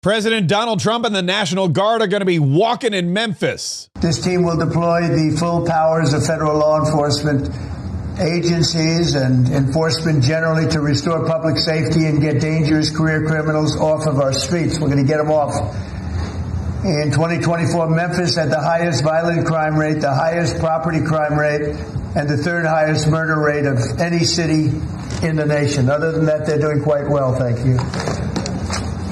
President Donald Trump and the National Guard are going to be walking in Memphis. This team will deploy the full powers of federal law enforcement agencies and enforcement generally to restore public safety and get dangerous career criminals off of our streets. We're going to get them off. In 2024, Memphis had the highest violent crime rate, the highest property crime rate, and the third highest murder rate of any city in the nation. Other than that, they're doing quite well, thank you.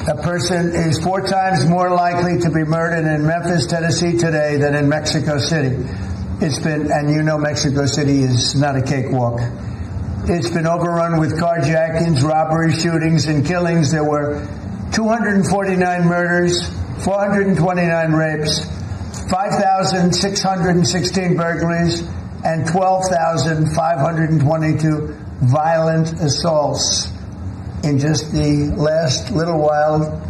A person is 4 times more likely to be murdered in Memphis, Tennessee today than in Mexico City. It's been, and you know Mexico City is not a cakewalk. It's been overrun with carjackings, robberies, shootings, and killings. There were 249 murders, 429 rapes, 5,616 burglaries, and 12,522 violent assaults in just the last little while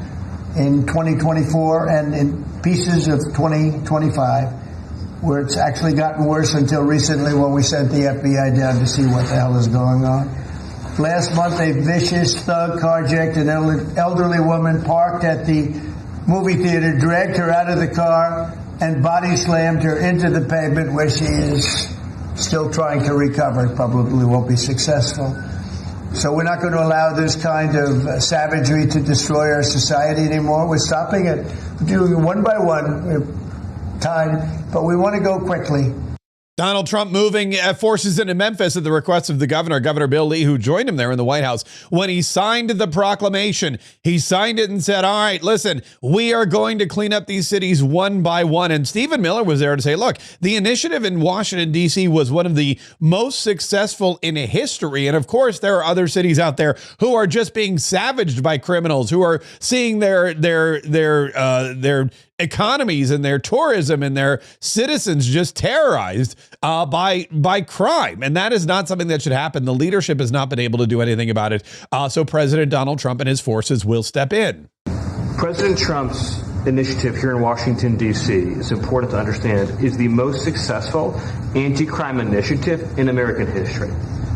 in 2024 and in pieces of 2025, where it's actually gotten worse until recently when we sent the FBI down to see what the hell is going on. Last month, a vicious thug carjacked an elderly woman parked at the movie theater, dragged her out of the car, and body slammed her into the pavement, where she is still trying to recover. Probably won't be successful. So we're not going to allow this kind of savagery to destroy our society anymore. We're stopping it. We're doing it one by one, time, but we want to go quickly. Donald Trump moving forces into Memphis at the request of the governor, Governor Bill Lee, who joined him there in the White House. When he signed the proclamation, he signed it and said, all right, listen, we are going to clean up these cities one by one. And Stephen Miller was there to say, look, the initiative in Washington, D.C. was one of the most successful in history. And of course, there are other cities out there who are just being savaged by criminals, who are seeing their economies and their tourism and their citizens just terrorized by crime. And that is not something that should happen. The leadership has not been able to do anything about it. So President Donald Trump and his forces will step in. President Trump's initiative here in Washington, D.C., is important to understand, is the most successful anti-crime initiative in American history.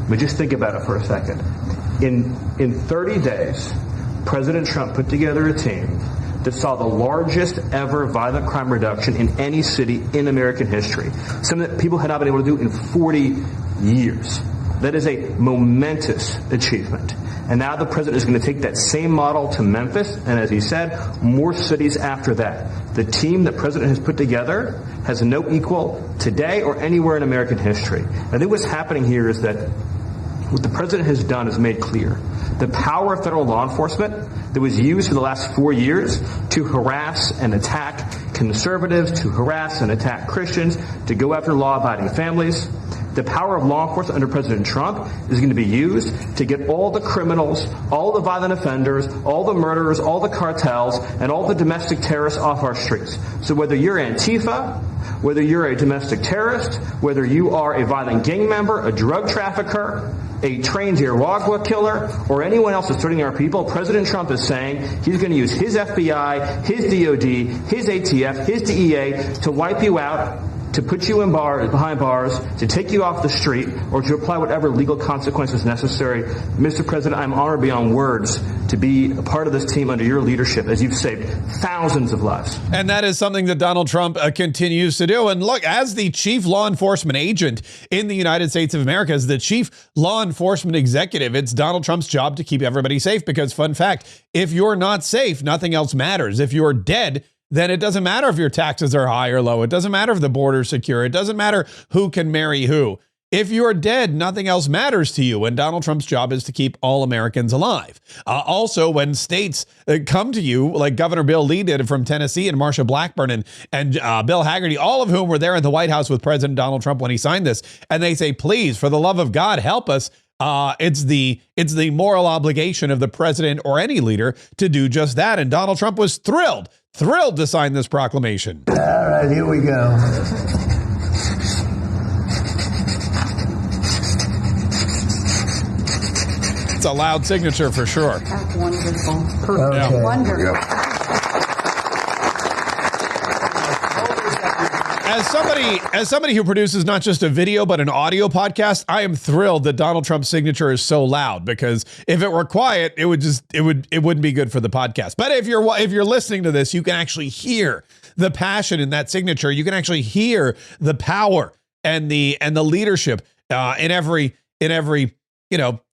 But just think about it for a second. In 30 days, President Trump put together a team that saw the largest ever violent crime reduction in any city in American history. Something that people had not been able to do in 40 years. That is a momentous achievement. And now the president is going to take that same model to Memphis, and as he said, more cities after that. The team that president has put together has no equal today or anywhere in American history. I think what's happening here is that what the president has done is made clear. The power of federal law enforcement that was used for the last 4 years to harass and attack conservatives, to harass and attack Christians, to go after law-abiding families, the power of law enforcement under President Trump is going to be used to get all the criminals, all the violent offenders, all the murderers, all the cartels, and all the domestic terrorists off our streets. So whether you're Antifa, whether you're a domestic terrorist, whether you are a violent gang member, a drug trafficker, a trained Iraqwa killer, or anyone else that's threatening our people, President Trump is saying he's going to use his FBI, his DOD, his ATF, his DEA to wipe you out, to put you in behind bars, to take you off the street, or to apply whatever legal consequences necessary. Mr. President, I'm honored beyond words to be a part of this team under your leadership as you've saved thousands of lives. And that is something that Donald Trump continues to do. And look, as the chief law enforcement agent in the United States of America, as the chief law enforcement executive, it's Donald Trump's job to keep everybody safe because, fun fact, if you're not safe, nothing else matters. If you're dead, then it doesn't matter if your taxes are high or low. It doesn't matter if the border's secure. It doesn't matter who can marry who. If you're dead, nothing else matters to you. And Donald Trump's job is to keep all Americans alive. Also, when states come to you, like Governor Bill Lee did from Tennessee and Marsha Blackburn and Bill Hagerty, all of whom were there in the White House with President Donald Trump when he signed this, and they say, please, for the love of God, help us. It's the moral obligation of the president or any leader to do just that. And Donald Trump was thrilled to sign this proclamation. All right, here we go. It's a loud signature for sure. That's wonderful. Perfect. Okay. Wonderful. as somebody who produces not just a video but an audio podcast, I am thrilled that Donald Trump's signature is so loud, because if it were quiet, it wouldn't be good for the podcast. But if you're listening to this, you can actually hear the passion in that signature. You can actually hear the power and the leadership in every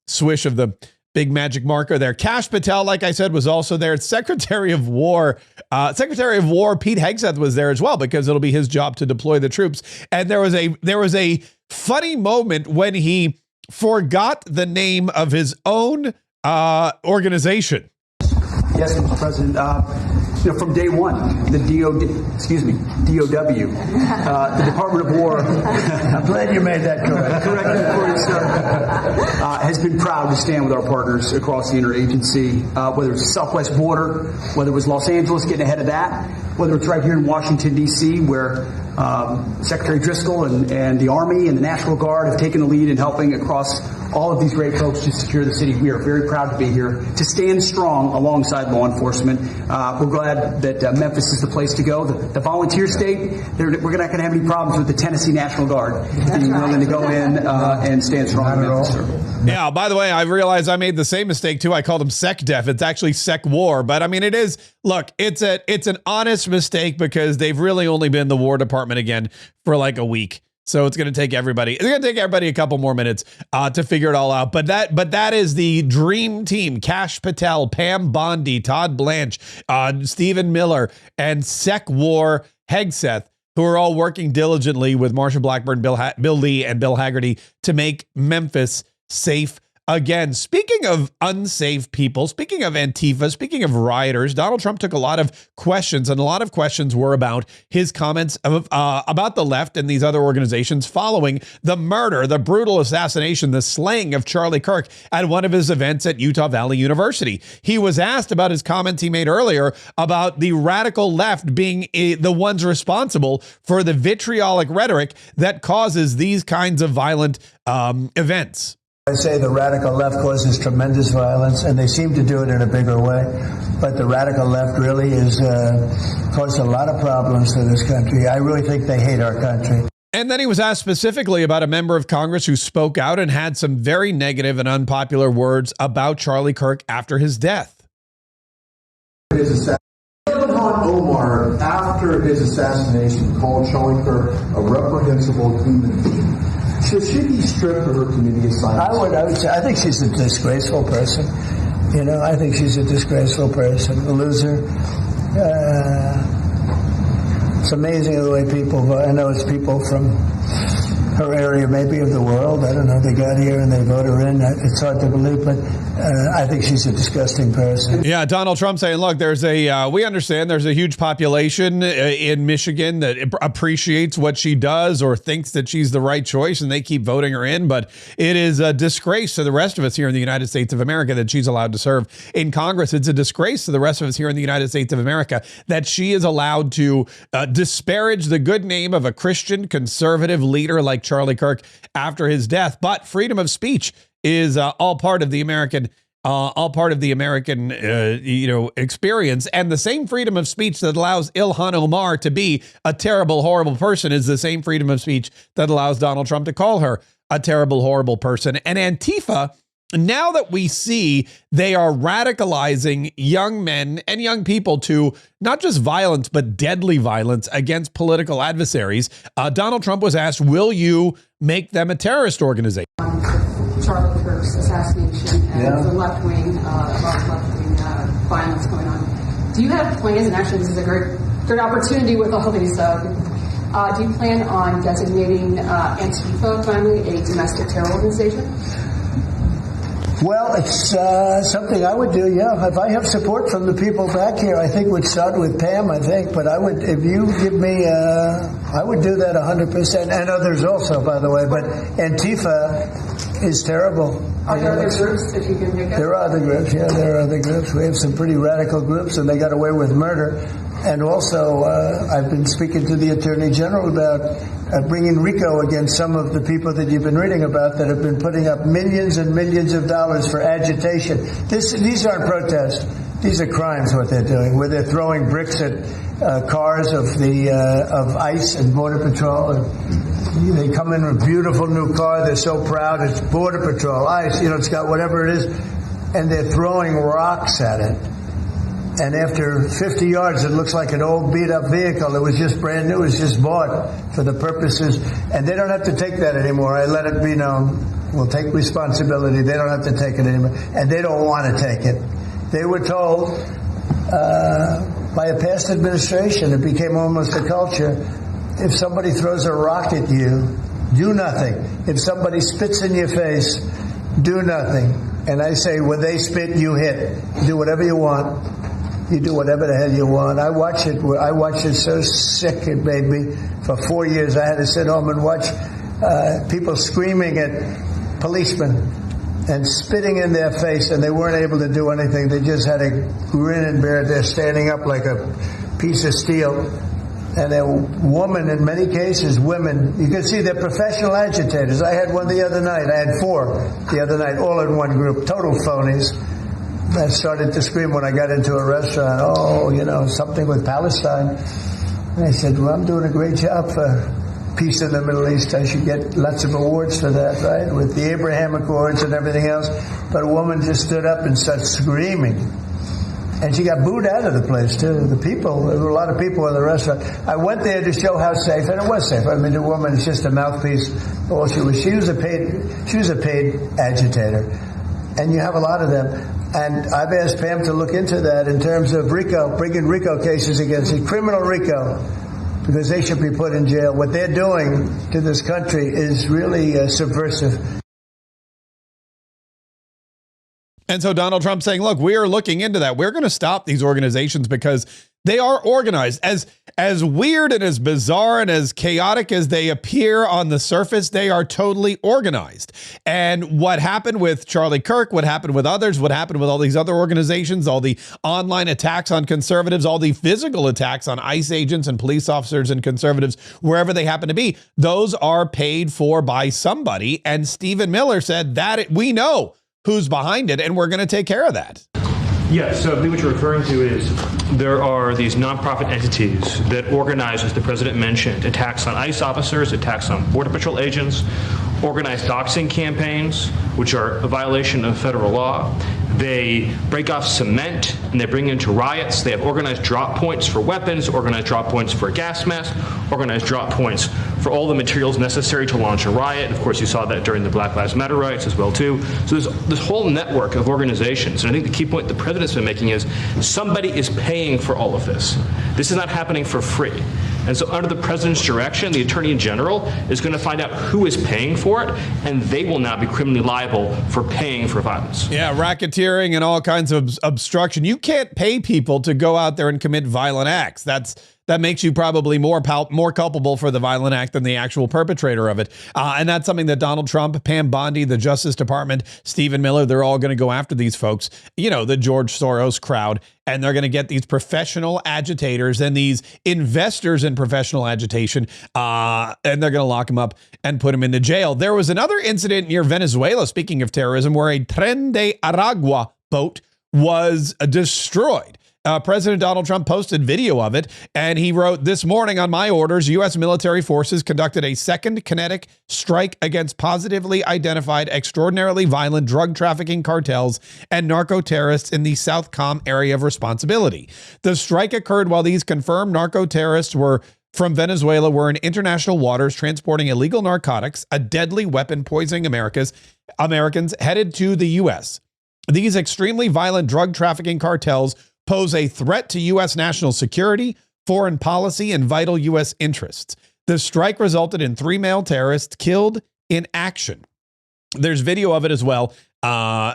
swish of the big magic marker there. Kash Patel, like I said, was also there. Secretary of War Pete Hegseth was there as well, because it'll be his job to deploy the troops. And there was a funny moment when he forgot the name of his own organization. Yes, Mr. President. From day one, the DOW, the Department of War. I'm glad you made that correct. Correct for you, sir. Has been proud to stand with our partners across the interagency, whether it's the Southwest border, whether it was Los Angeles getting ahead of that, whether it's right here in Washington, D.C., where Secretary Driscoll and the Army and the National Guard have taken the lead in helping across all of these great folks to secure the city. We are very proud to be here to stand strong alongside law enforcement. We're glad that Memphis is the place to go. The volunteer state, we're not going to have any problems with the Tennessee National Guard being willing to go in and stand strong in Memphis, sir. Yeah, by the way, I realized I made the same mistake too. I called him SecDef. It's actually SecWar. But I mean, it is, look, it's an honest mistake, because they've really only been the War Department again for like a week. So it's going to take everybody a couple more minutes to figure it all out. But that is the dream team: Kash Patel, Pam Bondi, Todd Blanche, Stephen Miller, and SecWar Hegseth, who are all working diligently with Marsha Blackburn, Bill Lee, and Bill Haggerty to make Memphis safe again. Speaking of unsafe people, speaking of Antifa, speaking of rioters, Donald Trump took a lot of questions, and a lot of questions were about his comments about the left and these other organizations following the murder, the brutal assassination, the slaying of Charlie Kirk at one of his events at Utah Valley University. He was asked about his comments he made earlier about the radical left being the ones responsible for the vitriolic rhetoric that causes these kinds of violent events. I say the radical left causes tremendous violence, and they seem to do it in a bigger way. But the radical left really is caused a lot of problems for this country. I really think they hate our country. And then he was asked specifically about a member of Congress who spoke out and had some very negative and unpopular words about Charlie Kirk after his death. Ilhan Omar, after his assassination, called Charlie Kirk a reprehensible human being. So should he strip her community assignments? I would say, I think she's a disgraceful person. I think she's a disgraceful person, a loser. It's amazing the way people vote. I know it's people from her area, maybe of the world. I don't know. They got here and they vote her in. It's hard to believe, but I think she's a disgusting person. Yeah, Donald Trump saying, look, we understand there's a huge population in Michigan that appreciates what she does or thinks that she's the right choice, and they keep voting her in. But it is a disgrace to the rest of us here in the United States of America that she's allowed to serve in Congress. It's a disgrace to the rest of us here in the United States of America that she is allowed to disparage the good name of a Christian conservative leader like Charlie Kirk after his death. But freedom of speech is all part of the American experience. And the same freedom of speech that allows Ilhan Omar to be a terrible, horrible person is the same freedom of speech that allows Donald Trump to call her a terrible, horrible person. And Antifa, now that we see they are radicalizing young men and young people to not just violence, but deadly violence against political adversaries, Donald Trump was asked, will you make them a terrorist organization? Charlie Kirk's assassination and the left-wing violence going on. Do you have plans, and actually this is a great opportunity with all these, do you plan on designating Antifa finally a domestic terror organization? Well, it's something I would do, yeah. If I have support from the people back here, I think we'd start with Pam, I think. But I would, if you give me, I would do that 100%. And others also, by the way. But Antifa is terrible. Are there other groups that you can pick up? There are other groups, yeah. There are other groups. We have some pretty radical groups, and they got away with murder. And also, I've been speaking to the Attorney General about bringing RICO against some of the people that you've been reading about that have been putting up millions and millions of dollars for agitation. These aren't protests. These are crimes, what they're doing, where they're throwing bricks at cars of ICE and Border Patrol. And they come in with a beautiful new car. They're so proud. It's Border Patrol, ICE. It's got whatever it is. And they're throwing rocks at it. And after 50 yards, it looks like an old beat-up vehicle. It was just brand new. It was just bought for the purposes. And they don't have to take that anymore. I let it be known. We'll take responsibility. They don't have to take it anymore. And they don't want to take it. They were told by a past administration, it became almost a culture, if somebody throws a rock at you, do nothing. If somebody spits in your face, do nothing. And I say, when they spit, you hit. Do whatever you want. You do whatever the hell you want. I watched it so sick it made me. For 4 years, I had to sit home and watch people screaming at policemen and spitting in their face, and they weren't able to do anything. They just had a grin and bear it. They're standing up like a piece of steel. And a woman, in many cases, women, you can see they're professional agitators. I had one the other night. I had 4 the other night, all in one group, total phonies. I started to scream when I got into a restaurant, something with Palestine. And I said, well, I'm doing a great job for peace in the Middle East. I should get lots of awards for that, right? With the Abraham Accords and everything else. But a woman just stood up and started screaming. And she got booed out of the place, too. There were a lot of people in the restaurant. I went there to show how safe, and it was safe. I mean, the woman is just a mouthpiece. All she was a paid agitator. And you have a lot of them. And I've asked Pam to look into that in terms of RICO, bringing RICO cases against it, criminal RICO, because they should be put in jail. What they're doing to this country is really subversive. And so Donald Trump saying, look, we are looking into that. We're going to stop these organizations because they are organized. As weird and as bizarre and as chaotic as they appear on the surface, they are totally organized. And what happened with Charlie Kirk, what happened with others, what happened with all these other organizations, all the online attacks on conservatives, all the physical attacks on ICE agents and police officers and conservatives, wherever they happen to be, those are paid for by somebody. And Stephen Miller said that we know who's behind it, and we're going to take care of that. Yeah, so I believe what you're referring to is there are these nonprofit entities that organize, as the president mentioned, attacks on ICE officers, attacks on Border Patrol agents, organized doxing campaigns, which are a violation of federal law. They break off cement and they bring it into riots. They have organized drop points for weapons, organized drop points for a gas mask, organized drop points for all the materials necessary to launch a riot. Of course, you saw that during the Black Lives Matter riots as well, too. So there's this whole network of organizations. And I think the key point the president's been making is somebody is paying for all of this. This is not happening for free. And so under the president's direction, the attorney general is going to find out who is paying for it, and they will now be criminally liable for paying for violence. Yeah, racketeering and all kinds of obstruction. You can't pay people to go out there and commit violent acts. That makes you probably more culpable for the violent act than the actual perpetrator of it. And that's something that Donald Trump, Pam Bondi, the Justice Department, Stephen Miller, they're all going to go after these folks, the George Soros crowd, and they're going to get these professional agitators and these investors in professional agitation, and they're going to lock them up and put them into jail. There was another incident near Venezuela, speaking of terrorism, where a Tren de Aragua boat was destroyed. President Donald Trump posted video of it, and he wrote, "This morning on my orders, U.S. military forces conducted a second kinetic strike against positively identified extraordinarily violent drug trafficking cartels and narco-terrorists in the South Com area of responsibility. The strike occurred while these confirmed narco-terrorists from Venezuela were in international waters transporting illegal narcotics, a deadly weapon poisoning Americans headed to the U.S. These extremely violent drug trafficking cartels pose a threat to U.S. national security, foreign policy, and vital U.S. interests. The strike resulted in 3 male terrorists killed in action." There's video of it as well,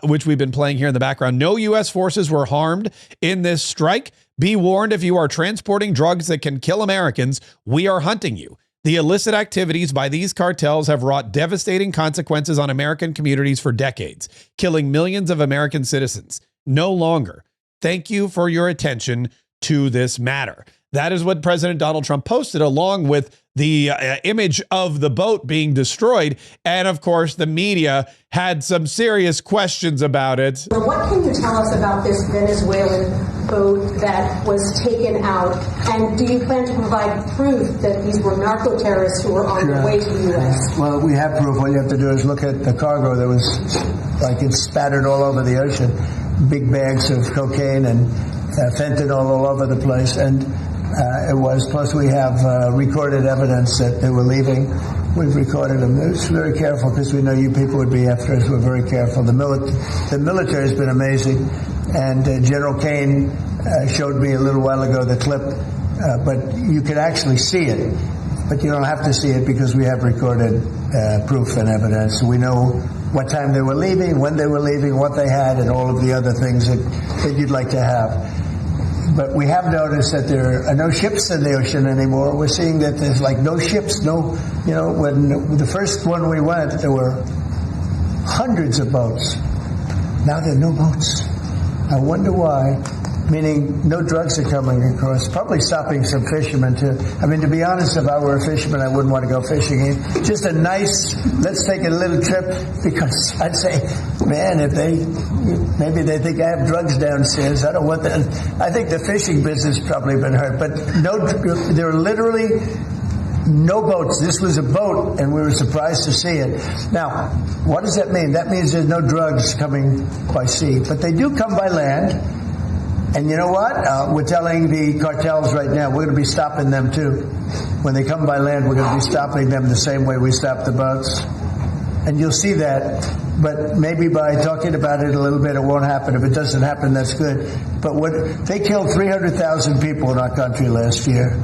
which we've been playing here in the background. "No U.S. forces were harmed in this strike. Be warned, if you are transporting drugs that can kill Americans, we are hunting you. The illicit activities by these cartels have wrought devastating consequences on American communities for decades, killing millions of American citizens. No longer. Thank you for your attention to this matter." That is what President Donald Trump posted, along with the image of the boat being destroyed. And of course, the media had some serious questions about it. What can you tell us about this Venezuelan boat that was taken out? And do you plan to provide proof that these were narco-terrorists who were on their way to the U.S.? Well, we have proof. All you have to do is look at the cargo that was, like, it spattered all over the ocean. Big bags of cocaine and fentanyl all over the place. And it was, plus we have recorded evidence that they were leaving. We've recorded them. It's very careful because we know you people would be after us. We're very careful. The military has been amazing. And General Kaye showed me a little while ago the clip, but you can actually see it. But you don't have to see it because we have recorded proof and evidence. We know what time they were leaving, when they were leaving, what they had, and all of the other things that you'd like to have. But we have noticed that there are no ships in the ocean anymore. We're seeing that there's like no ships, no, you know, when the first one we went, there were hundreds of boats. Now there are no boats. I wonder why. Meaning no drugs are coming across. Probably stopping some fishermen too. I mean, to be honest, if I were a fisherman, I wouldn't want to go fishing. Just a nice, let's take a little trip, because I'd say, man, if maybe they think I have drugs downstairs. I don't want that. I think the fishing business probably been hurt. But no, there are literally no boats. This was a boat, and we were surprised to see it. Now, what does that mean? That means there's no drugs coming by sea. But they do come by land. And you know what? We're telling the cartels right now, we're going to be stopping them too. When they come by land, we're going to be stopping them the same way we stop the boats. And you'll see that. But maybe by talking about it a little bit, it won't happen. If it doesn't happen, that's good. But they killed 300,000 people in our country last year.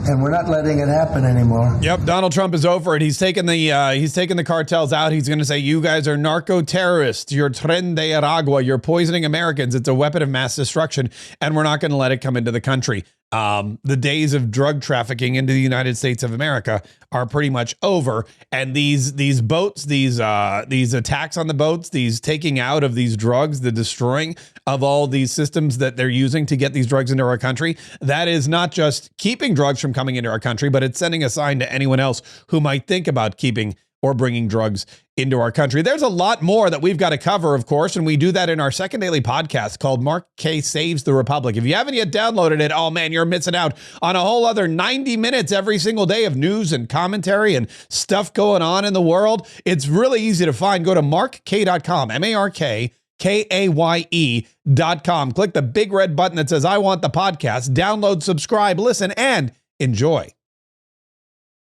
And we're not letting it happen anymore. Yep, Donald Trump is over it. He's taking the cartels out. He's going to say, you guys are narco-terrorists. You're tren de Aragua. You're poisoning Americans. It's a weapon of mass destruction, and we're not going to let it come into the country. The days of drug trafficking into the United States of America are pretty much over. And these boats, these attacks on the boats, these taking out of these drugs, the destroying of all these systems that they're using to get these drugs into our country, that is not just keeping drugs from coming into our country, but it's sending a sign to anyone else who might think about keeping or bringing drugs into our country. There's a lot more that we've got to cover, of course, and we do that in our second daily podcast called Mark Kaye Saves the Republic. If you haven't yet downloaded it, oh man, you're missing out on a whole other 90 minutes every single day of news and commentary and stuff going on in the world. It's really easy to find. Go to markkaye.com, MarkKaye.com. Click the big red button that says, I want the podcast. Download, subscribe, listen, and enjoy.